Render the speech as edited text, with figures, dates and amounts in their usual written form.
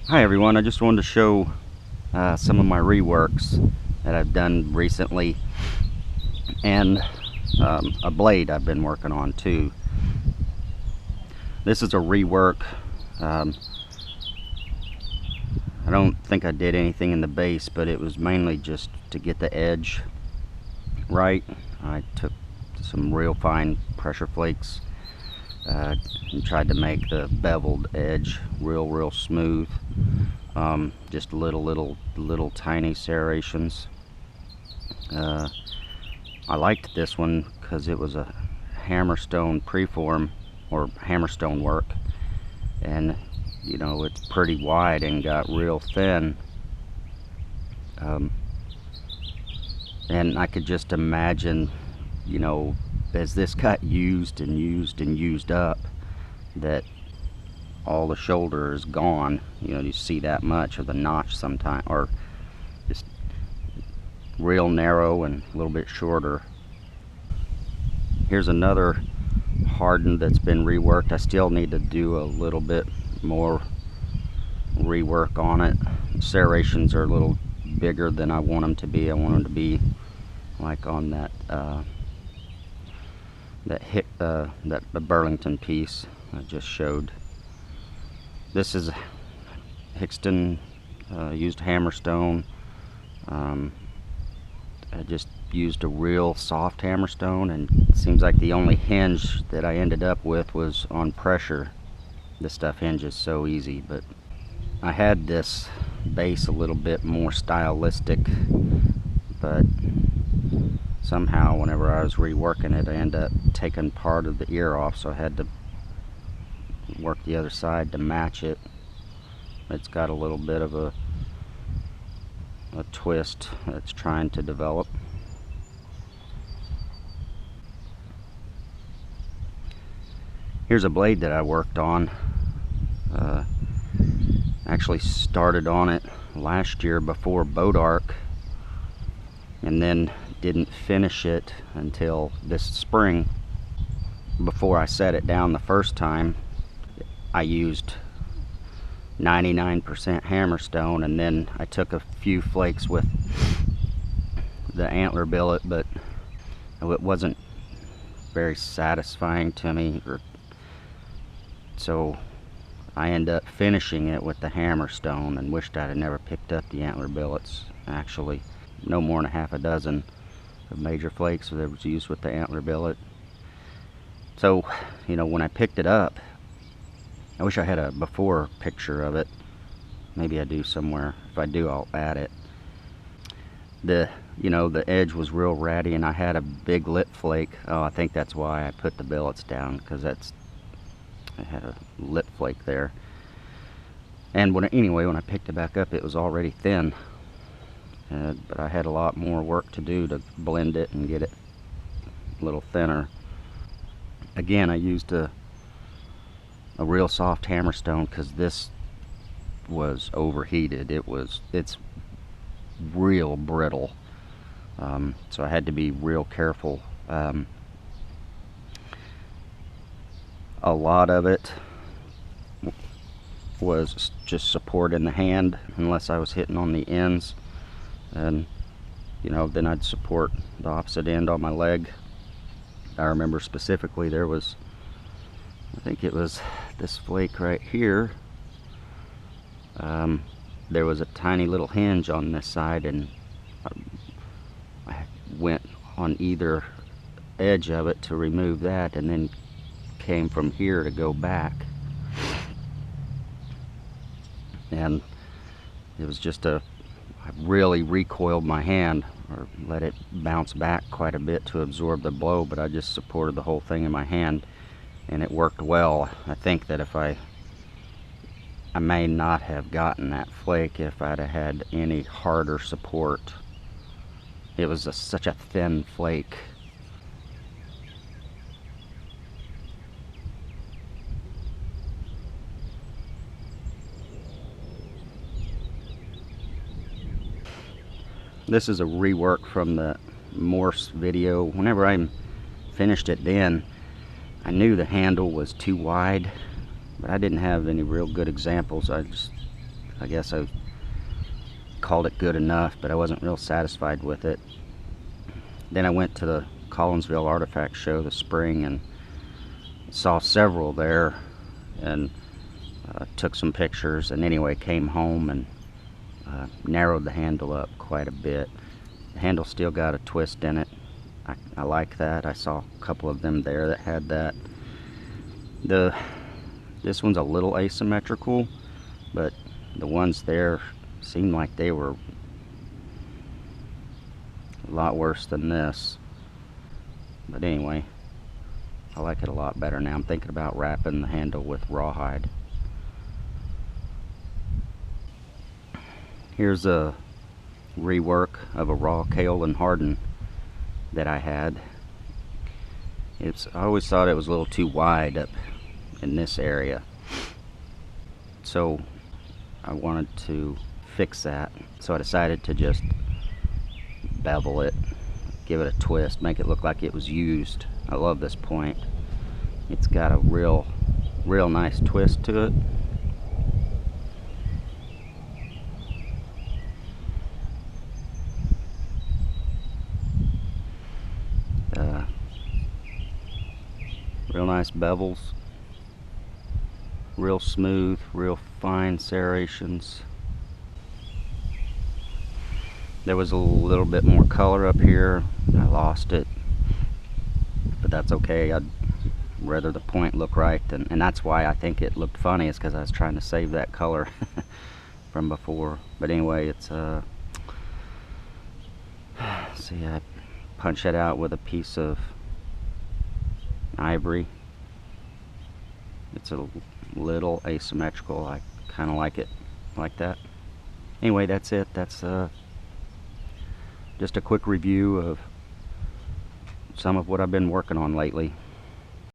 Hi everyone, I just wanted to show some of my reworks that I've done recently, and a blade I've been working on too. This is a rework. I don't think I did anything in the base, but it was mainly just to get the edge right. I took some real fine pressure flakes and tried to make the beveled edge real smooth. Just little tiny serrations. I liked this one because it was a hammerstone preform or hammerstone work, and you know, it's pretty wide and got real thin. And I could just imagine, you know, as this got used up, that all the shoulder is gone. You know, you see that much of the notch sometime, or just real narrow and a little bit shorter. Here's another Hardin that's been reworked. I still need to do a little bit more rework on it. Serrations are a little bigger than I want them to be. I want them to be like on that that Burlington piece I just showed. This is Hixton used hammerstone. I just used a real soft hammerstone, and it seems like the only hinge that I ended up with was on pressure. This stuff hinges so easy, but I had this base a little bit more stylistic, but somehow whenever I was reworking it, I ended up taking part of the ear off, so I had to work the other side to match it. It's got a little bit of a twist that's trying to develop. Here's a blade that I worked on. Actually started on it last year before boat arc, and then didn't finish it until this spring. Before I set it down the first time, I used 99% hammerstone, and then I took a few flakes with the antler billet, but it wasn't very satisfying to me, so I ended up finishing it with the hammerstone, and wished I'd have never picked up the antler billets. Actually, no more than a half a dozen of major flakes that was used with the antler billet. So, you know, when I picked it up, I wish I had a before picture of it. Maybe I do somewhere. If I do, I'll add it. You know, the edge was real ratty, and I had a big lip flake. Oh, I think that's why I put the billets down, because I had a lip flake there. And anyway, when I picked it back up, it was already thin. But I had a lot more work to do to blend it and get it a little thinner. Again, I used a real soft hammerstone because this was overheated. It's real brittle, so I had to be real careful. A lot of it was just support in the hand, unless I was hitting on the ends, and you know, then I'd support the opposite end on my leg. I remember specifically there was, I think it was this flake right here. There was a tiny little hinge on this side, and I went on either edge of it to remove that, and then came from here to go back. And it was just I really recoiled my hand, or let it bounce back quite a bit to absorb the blow, but I just supported the whole thing in my hand, and it worked well. I think that if I may not have gotten that flake if I'd have had any harder support. It was such a thin flake. This is a rework from the Morse video. Whenever I finished it then, I knew the handle was too wide, but I didn't have any real good examples. I just I guess I called it good enough, but I wasn't real satisfied with it. Then I went to the Collinsville Artifact Show this spring and saw several there, and took some pictures, and anyway came home and narrowed the handle up quite a bit. The handle still got a twist in it. I like that. I saw a couple of them there that had that. This one's a little asymmetrical, but the ones there seemed like they were a lot worse than this. But anyway, I like it a lot better now. I'm thinking about wrapping the handle with rawhide. Here's a rework of a raw Kaolin Hardin that I had. I always thought it was a little too wide up in this area, so I wanted to fix that. So I decided to just bevel it, give it a twist, make it look like it was used. I love this point. It's got a real nice twist to it. Real nice bevels, real smooth, real fine serrations. There was a little bit more color up here. I lost it, but that's okay. I'd rather the point look right, and that's why I think it looked funny, is because I was trying to save that color from before. But anyway, it's see, I punch it out with a piece of ivory. It's a little asymmetrical. I kind of like it like that. Anyway, that's it. That's just a quick review of some of what I've been working on lately.